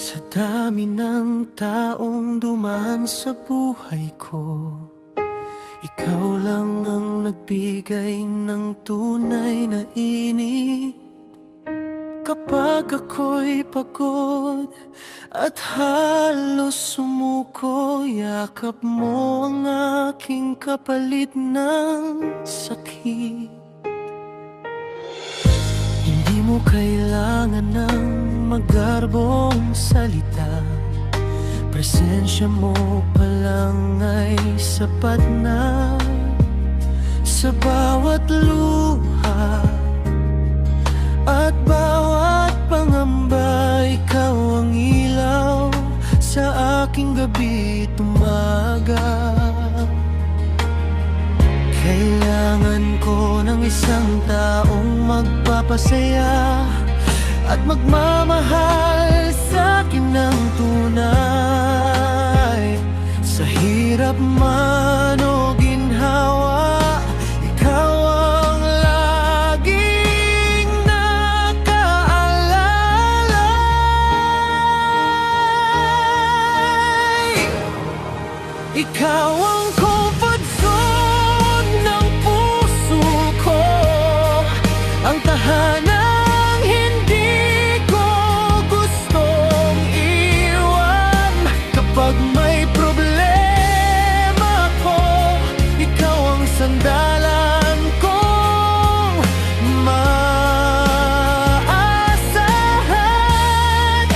Sa dami ng taong dumaan sa buhay ko, ikaw lang ang nagbigay ng tunay na init. Kapag ako'y pagod at halos sumuko, yakap mo ang aking kapalit ng sakit. Hindi mo kailangan ng magarbong salita, presensya mo pa lang ay sapat na. Sa bawat luha at bawat pangamba, ikaw ang ilaw sa aking gabi at umaga. Kailangan ko ng isang taong magpapasaya at magmamahal sa akin ng tunay. Sa hirap man o ginhawa, ikaw ang laging nakaalalay. Ikaw ang comfort zone ng puso ko, ang tahanan pag may problema ko. Ikaw ang sandalan kong maaasahan.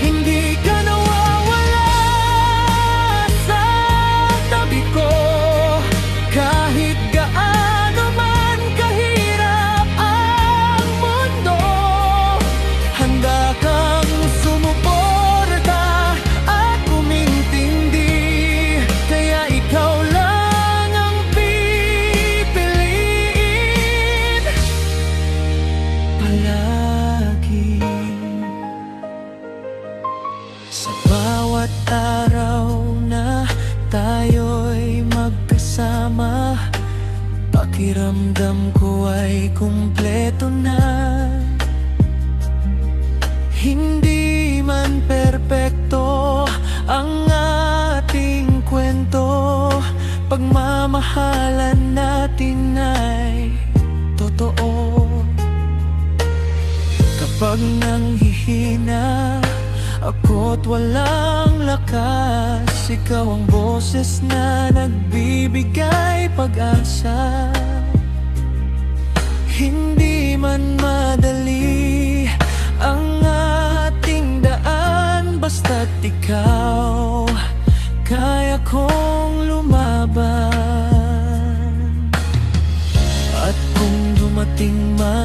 Hindi ka nawawala sa tabi ko, kahit gaano man kahirap ang mundo. Handa kang sumuporta at umintindi, kaya ikaw lang ang pipiliin palagi. Sa bawat araw na tayo'y magkasama, pakiramdam ko ay kumpleto na. Hindi man perpekto ang ating kwento, pagmamahalan natin ay totoo. Kapag nanghihina ako't walang lakas, ikaw ang boses na nagbibigay pag-asa. Hindi man madali ang ating daan, basta't ikaw kaya kong lumaban. At kung dumating man